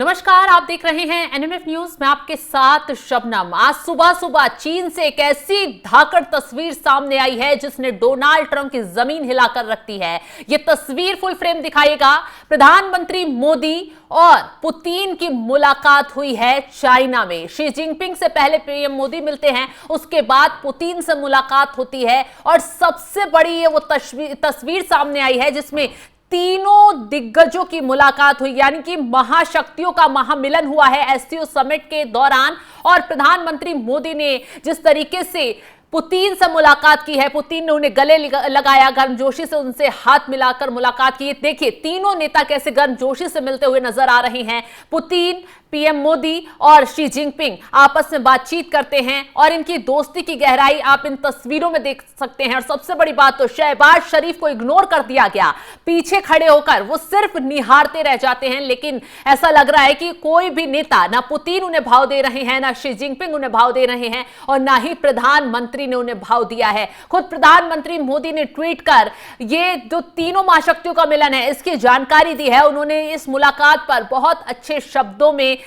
नमस्कार, आप देख रहे हैं एनएमएफ न्यूज। मैं आपके साथ शबनम। आज सुबह सुबह चीन से एक ऐसी धाकड़ तस्वीर सामने आई है जिसने डोनाल्ड ट्रंप की जमीन हिलाकर रख दी है। यह तस्वीर फुल फ्रेम दिखाएगा। प्रधानमंत्री मोदी और पुतिन की मुलाकात हुई है चाइना में। शी जिनपिंग से पहले पीएम मोदी मिलते हैं, उसके बाद पुतिन से मुलाकात होती है और सबसे बड़ी ये वो तस्वीर सामने आई है जिसमें तीनों दिग्गजों की मुलाकात हुई, यानी कि महाशक्तियों का महामिलन हुआ है एससीओ समिट के दौरान। और प्रधानमंत्री मोदी ने जिस तरीके से पुतिन से मुलाकात की है, पुतिन ने उन्हें गले लगाया, गर्मजोशी से उनसे हाथ मिलाकर मुलाकात की। देखिए तीनों नेता कैसे गर्मजोशी से मिलते हुए नजर आ रहे हैं। पुतिन, पीएम मोदी और शी जिनपिंग आपस में बातचीत करते हैं और इनकी दोस्ती की गहराई आप इन तस्वीरों में देख सकते हैं। और सबसे बड़ी बात तो शहबाज शरीफ को इग्नोर कर दिया गया। पीछे खड़े होकर वो सिर्फ निहारते रह जाते हैं, लेकिन ऐसा लग रहा है कि कोई भी नेता, ना पुतिन उन्हें भाव दे रहे हैं, ना शी जिनपिंग उन्हें भाव दे रहे हैं और ना ही प्रधानमंत्री ने उन्हें भाव दिया है। खुद प्रधानमंत्री मोदी ने ट्वीट कर ये जो तीनों महाशक्तियों का मिलन है इसकी जानकारी दी है। उन्होंने इस मुलाकात पर बहुत अच्छे शब्दों में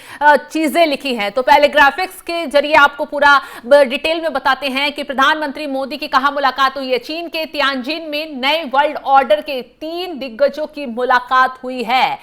चीजें लिखी हैं। तो पहले ग्राफिक्स के जरिए आपको पूरा डिटेल में बताते हैं कि प्रधानमंत्री मोदी की कहां मुलाकात हुई है। चीन के तियानजिन में नए वर्ल्ड ऑर्डर के 3 दिग्गजों की मुलाकात हुई है।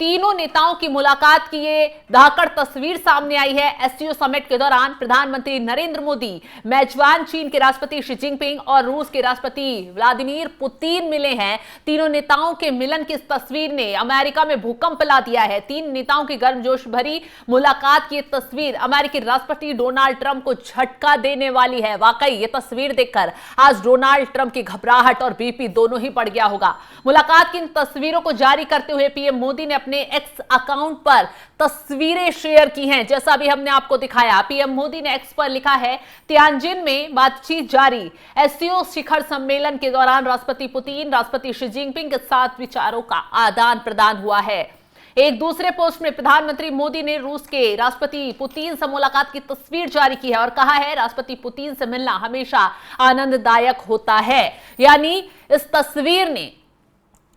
तीनों नेताओं की मुलाकात की ये धाकड़ तस्वीर सामने आई है एससीओ समिट के दौरान। प्रधानमंत्री नरेंद्र मोदी, मेजबान चीन के राष्ट्रपति शी जिनपिंग और रूस के राष्ट्रपति व्लादिमीर पुतिन मिले हैं। तीनों नेताओं के मिलन की इस तस्वीर ने अमेरिका में भूकंप ला दिया है। 3 नेताओं की गर्मजोश भरी मुलाकात की तस्वीर अमेरिकी राष्ट्रपति डोनाल्ड ट्रंप को झटका देने वाली है। वाकई ये तस्वीर देखकर आज डोनाल्ड ट्रंप की घबराहट और बीपी दोनों ही बढ़ गया होगा। मुलाकात की इन तस्वीरों को जारी करते हुए पीएम मोदी ने अपने एक्स अकाउंट पर तस्वीरें शेयर की हैं, जैसा भी हमने आपको दिखाया। पीएम मोदी ने एक्स पर लिखा है, तियानजिन में बातचीत जारी। एससीओ शिखर सम्मेलन के दौरान राष्ट्रपति पुतिन, राष्ट्रपति शी जिनपिंग के साथ विचारों का आदान प्रदान हुआ है। एक दूसरे पोस्ट में प्रधानमंत्री मोदी ने रूस के राष्ट्रपति पुतिन से मुलाकात की तस्वीर जारी की है और कहा है, राष्ट्रपति पुतिन से मिलना हमेशा आनंददायक होता है। यानी इस तस्वीर ने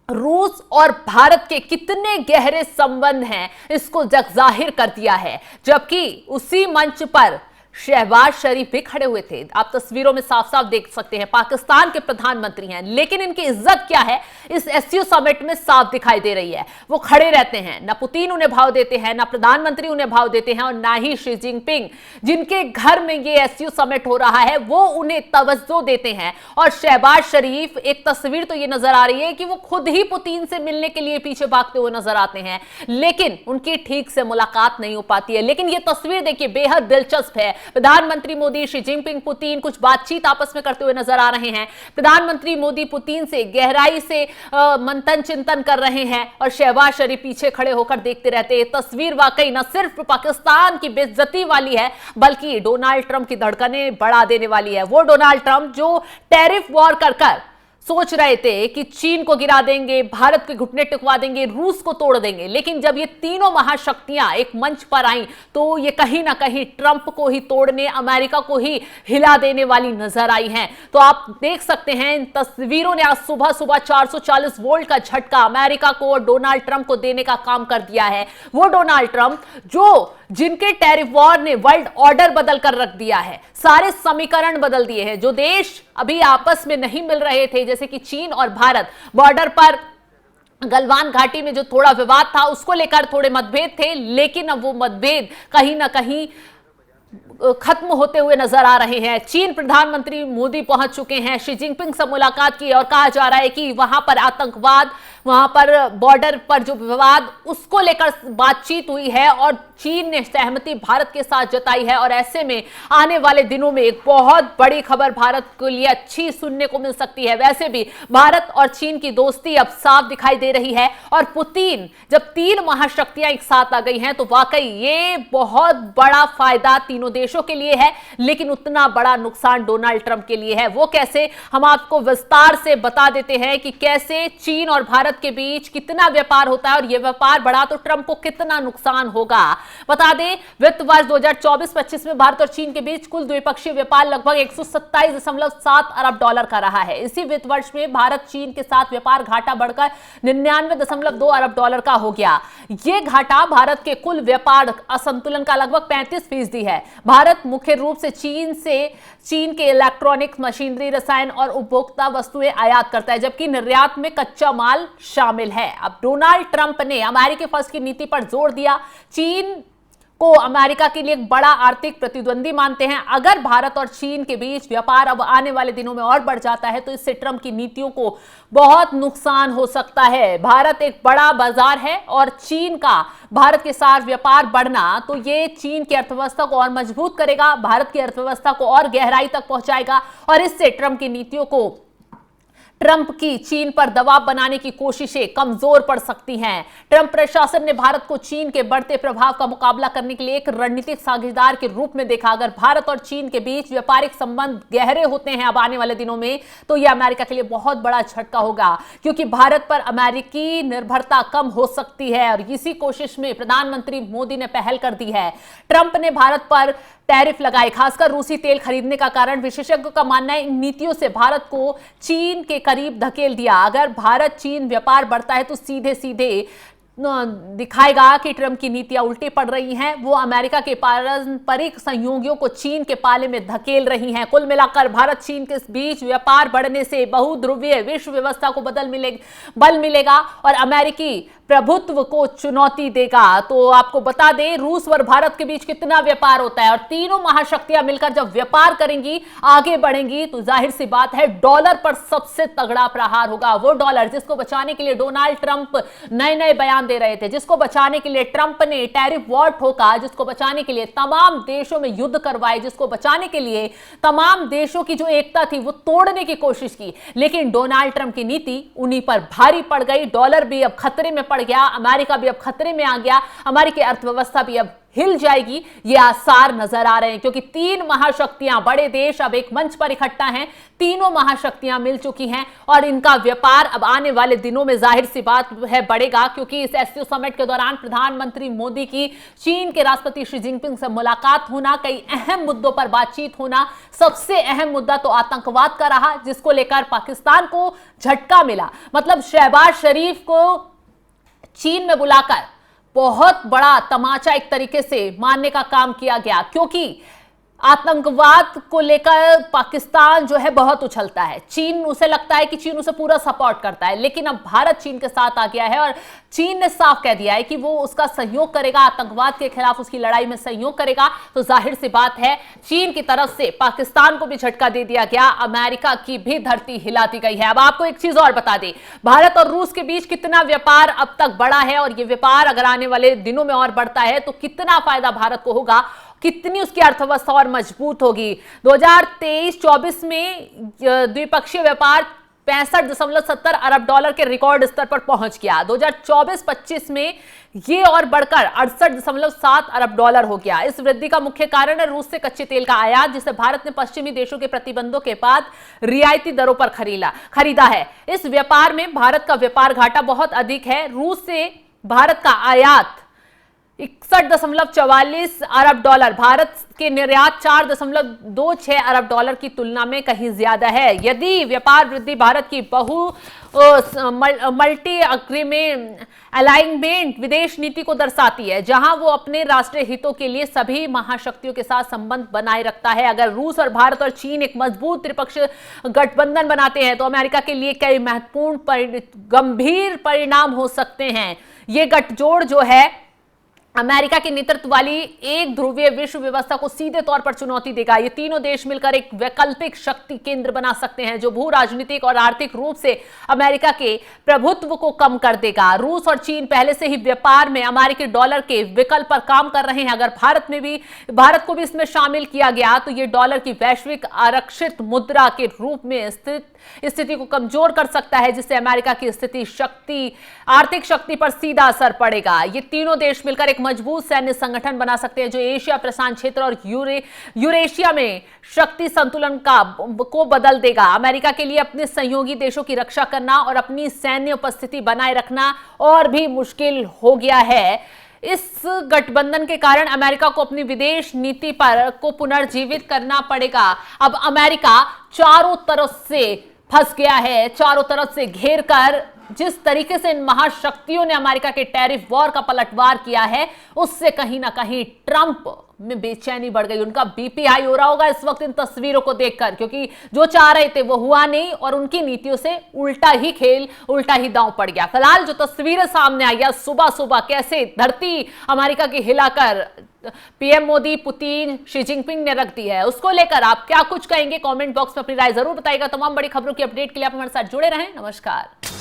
रूस और भारत के कितने गहरे संबंध हैं इसको जाहिर कर दिया है। जबकि उसी मंच पर शहबाज शरीफ भी खड़े हुए थे। आप तस्वीरों में साफ साफ देख सकते हैं, पाकिस्तान के प्रधानमंत्री हैं, लेकिन इनकी इज्जत क्या है इस एससीओ समिट में साफ दिखाई दे रही है। वो खड़े रहते हैं, ना पुतिन उन्हें भाव देते हैं, ना प्रधानमंत्री उन्हें भाव देते हैं और ना ही शी जिनपिंग, जिनके घर में ये एससीओ समिट हो रहा है, वो उन्हें तवज्जो देते हैं। और शहबाज शरीफ, एक तस्वीर तो ये नजर आ रही है कि वो खुद ही पुतिन से मिलने के लिए पीछे भागते हुए नजर आते हैं, लेकिन उनकी ठीक से मुलाकात नहीं हो पाती है। लेकिन ये तस्वीर देखिए बेहद दिलचस्प है। प्रधानमंत्री मोदी, शी जिनपिंग, पुतिन कुछ बातचीत आपस में करते हुए नजर आ रहे हैं। प्रधानमंत्री मोदी पुतिन से गहराई से मंथन चिंतन कर रहे हैं और शहबाज शरीफ पीछे खड़े होकर देखते रहते हैं। तस्वीर वाकई न सिर्फ पाकिस्तान की बेइज्जती वाली है बल्कि डोनाल्ड ट्रंप की धड़कनें बढ़ा देने वाली है। वो डोनाल्ड ट्रंप जो टैरिफ वॉर कर सोच रहे थे कि चीन को गिरा देंगे, भारत के घुटने टिकवा देंगे, रूस को तोड़ देंगे, लेकिन जब ये तीनों महाशक्तियां एक मंच पर आई तो ये कहीं ना कहीं ट्रंप को ही तोड़ने, अमेरिका को ही हिला देने वाली नजर आई हैं। तो आप देख सकते हैं इन तस्वीरों ने आज सुबह सुबह 440 वोल्ट का झटका अमेरिका को और डोनाल्ड ट्रंप को देने का काम कर दिया है। वो डोनाल्ड ट्रंप जिनके टैरिफ वॉर ने वर्ल्ड ऑर्डर बदल कर रख दिया है, सारे समीकरण बदल दिए हैं। जो देश अभी आपस में नहीं मिल रहे थे, जैसे कि चीन और भारत, बॉर्डर पर गलवान घाटी में जो थोड़ा विवाद था उसको लेकर थोड़े मतभेद थे, लेकिन अब वो मतभेद कहीं ना कहीं खत्म होते हुए नजर आ रहे हैं। चीन प्रधानमंत्री मोदी पहुंच चुके हैं, शी जिनपिंग से मुलाकात की और कहा जा रहा है कि वहां पर आतंकवाद, वहां पर बॉर्डर पर जो विवाद, उसको लेकर बातचीत हुई है और चीन ने सहमति भारत के साथ जताई है। और ऐसे में आने वाले दिनों में एक बहुत बड़ी खबर भारत के लिए अच्छी सुनने को मिल सकती है। वैसे भी भारत और चीन की दोस्ती अब साफ दिखाई दे रही है और पुतिन, जब 3 महाशक्तियां एक साथ आ गई हैं तो वाकई ये बहुत बड़ा फायदा तीनों तीनों देशों के लिए है, लेकिन उतना बड़ा नुकसान डोनाल्ड ट्रंप के लिए है। वो कैसे, हम आपको विस्तार से बता देते हैं कि कैसे चीन और भारत के बीच कितना व्यापार होता है और यह व्यापार बढ़ा तो ट्रंप को कितना नुकसान होगा। बता दें, वित्त वर्ष 2024-25 में भारत और चीन के बीच कुल द्विपक्षीय व्यापार लगभग 127.7 अरब डॉलर का रहा है। इसी वित्त वर्ष में भारत चीन के साथ व्यापार घाटा बढ़कर 99.2 अरब डॉलर का हो गया। यह घाटा भारत के कुल व्यापार असंतुलन का लगभग 35% है। भारत मुख्य रूप से चीन के इलेक्ट्रॉनिक्स, मशीनरी, रसायन और उपभोक्ता वस्तुएं आयात करता है, जबकि निर्यात में कच्चा माल शामिल है। अब डोनाल्ड ट्रंप ने अमेरिका फर्स्ट की नीति पर जोर दिया। चीन को अमेरिका के लिए एक बड़ा आर्थिक प्रतिद्वंदी मानते हैं। अगर भारत और चीन के बीच व्यापार अब आने वाले दिनों में और बढ़ जाता है तो इससे ट्रंप की नीतियों को बहुत नुकसान हो सकता है। भारत एक बड़ा बाजार है और चीन का भारत के साथ व्यापार बढ़ना तो ये चीन की अर्थव्यवस्था को और मजबूत करेगा, भारत की अर्थव्यवस्था को और गहराई तक पहुंचाएगा और इससे ट्रंप की चीन पर दबाव बनाने की कोशिशें कमजोर पड़ सकती हैं। ट्रंप प्रशासन ने भारत को चीन के बढ़ते प्रभाव का मुकाबला करने के लिए एक रणनीतिक साझेदार के रूप में देखा। अगर भारत और चीन के बीच व्यापारिक संबंध गहरे होते हैं अब आने वाले दिनों में, तो यह अमेरिका के लिए बहुत बड़ा झटका होगा, क्योंकि भारत पर अमेरिकी निर्भरता कम हो सकती है और इसी कोशिश में प्रधानमंत्री मोदी ने पहल कर दी है। ट्रंप ने भारत पर टैरिफ लगाए, खासकर रूसी तेल खरीदने का कारण। विशेषज्ञों का मानना है इन नीतियों से भारत को चीन के करीब धकेल दिया। अगर भारत चीन व्यापार बढ़ता है तो सीधे सीधे दिखाएगा कि ट्रंप की नीतियां उल्टी पड़ रही हैं। वो अमेरिका के पारंपरिक सहयोगियों को चीन के पाले में धकेल रही हैं। कुल मिलाकर भारत चीन के बीच व्यापार बढ़ने से बहुध्रुवीय विश्व व्यवस्था को बल मिलेगा और अमेरिकी प्रभुत्व को चुनौती देगा। तो आपको बता दें, रूस और भारत के बीच कितना व्यापार होता है और तीनों महाशक्तियां मिलकर जब व्यापार करेंगी, आगे बढ़ेंगी, तो जाहिर सी बात है डॉलर पर सबसे तगड़ा प्रहार होगा। वो डॉलर जिसको बचाने के लिए डोनाल्ड ट्रंप नए नए बयान दे रहे थे, जिसको बचाने के लिए ट्रंप ने टैरिफ वॉर ठोका, जिसको बचाने के लिए तमाम देशों में युद्ध करवाए, जिसको बचाने के लिए तमाम देशों की जो एकता थी वो तोड़ने की कोशिश की, लेकिन डोनाल्ड ट्रंप की नीति उन्हीं पर भारी पड़ गई। डॉलर भी अब खतरे में पड़ गया, अमेरिका भी अब खतरे में आ गया, अमेरिकी अर्थव्यवस्था भी अब हिल जाएगी, ये आसार नजर आ रहे हैं, क्योंकि तीन महाशक्तियां, बड़े देश अब एक मंच पर इकट्ठा हैं। तीनों महाशक्तियां मिल चुकी हैं और इनका व्यापार अब आने वाले दिनों में जाहिर सी बात है बढ़ेगा, क्योंकि इस एससीओ समिट के दौरान प्रधानमंत्री मोदी की चीन के राष्ट्रपति शी जिनपिंग से मुलाकात होना, कई अहम मुद्दों पर बातचीत होना। सबसे अहम मुद्दा तो आतंकवाद का रहा, जिसको लेकर पाकिस्तान को झटका मिला। मतलब शहबाज शरीफ को चीन में बुलाकर बहुत बड़ा तमाचा एक तरीके से मारने का काम किया गया, क्योंकि आतंकवाद को लेकर पाकिस्तान जो है बहुत उछलता है। चीन, उसे लगता है कि चीन उसे पूरा सपोर्ट करता है, लेकिन अब भारत चीन के साथ आ गया है और चीन ने साफ कह दिया है कि वो उसका सहयोग करेगा, आतंकवाद के खिलाफ उसकी लड़ाई में सहयोग करेगा। तो जाहिर सी बात है चीन की तरफ से पाकिस्तान को भी झटका दे दिया गया, अमेरिका की भी धरती हिला दी गई है। अब आपको एक चीज और बता दें, भारत और रूस के बीच कितना व्यापार अब तक बढ़ा है और ये व्यापार अगर आने वाले दिनों में और बढ़ता है तो कितना फायदा भारत को होगा, कितनी उसकी अर्थव्यवस्था और मजबूत होगी। 2023-24 में द्विपक्षीय व्यापार 65.70 अरब डॉलर के रिकॉर्ड स्तर पर पहुंच गया। 2024-25 में ये और बढ़कर 68.7 अरब डॉलर हो गया। इस वृद्धि का मुख्य कारण है रूस से कच्चे तेल का आयात, जिसे भारत ने पश्चिमी देशों के प्रतिबंधों के बाद रियायती दरों पर खरीदा है। इस व्यापार में भारत का व्यापार घाटा बहुत अधिक है। रूस से भारत का आयात 61.44 अरब डॉलर, भारत के निर्यात 4.26 अरब डॉलर की तुलना में कहीं ज्यादा है। यदि व्यापार वृद्धि भारत की मल्टी अग्रीमेंट अलाइनमेंट विदेश नीति को दर्शाती है, जहां वो अपने राष्ट्रीय हितों के लिए सभी महाशक्तियों के साथ संबंध बनाए रखता है। अगर रूस और भारत और चीन एक मजबूत त्रिपक्षीय गठबंधन बनाते हैं तो अमेरिका के लिए कई महत्वपूर्ण गंभीर परिणाम हो सकते हैं। ये गठजोड़ जो है अमेरिका के नेतृत्व वाली एक ध्रुवीय विश्व व्यवस्था को सीधे तौर पर चुनौती देगा। ये तीनों देश मिलकर एक वैकल्पिक शक्ति केंद्र बना सकते हैं, जो भू राजनीतिक और आर्थिक रूप से अमेरिका के प्रभुत्व को कम कर देगा। रूस और चीन पहले से ही व्यापार में अमेरिकी डॉलर के विकल्प पर काम कर रहे हैं। अगर भारत को भी इसमें शामिल किया गया तो ये डॉलर की वैश्विक आरक्षित मुद्रा के रूप में स्थिति को कमजोर कर सकता है, जिससे अमेरिका की आर्थिक शक्ति पर सीधा असर पड़ेगा। ये तीनों देश मिलकर एक मजबूत सैन्य संगठन बना सकते हैं जो एशिया प्रशांत क्षेत्र और यूरेशिया में शक्ति संतुलन को बदल देगा। अमेरिका के लिए अपने सहयोगी देशों की रक्षा करना और अपनी सैन्य उपस्थिति बनाए रखना और भी मुश्किल हो गया है। इस गठबंधन के कारण अमेरिका को अपनी विदेश नीति को पुनर्जीवित करना पड़ेगा। अब अमेरिका चारों तरफ से फंस गया है, चारों तरफ से घेर कर। जिस तरीके से इन महाशक्तियों ने अमेरिका के टैरिफ वॉर का पलटवार किया है, उससे कहीं ना कहीं ट्रंप में बेचैनी बढ़ गई। उनका बीपी हाई हो रहा होगा इस वक्त इन तस्वीरों को देखकर, क्योंकि जो चाह रहे थे वो हुआ नहीं और उनकी नीतियों से उल्टा ही खेल, उल्टा ही दांव पड़ गया। फिलहाल जो तस्वीरें सामने आई है सुबह सुबह, कैसे धरती अमेरिका की हिलाकर PM Modi, Putin, Xi Jinping ने रख दी है, उसको लेकर आप क्या कुछ कहेंगे? कमेंट बॉक्स में अपनी राय जरूर बताइएगा। तमाम बड़ी खबरों की अपडेट के लिए आप हमारे साथ जुड़े रहें। नमस्कार।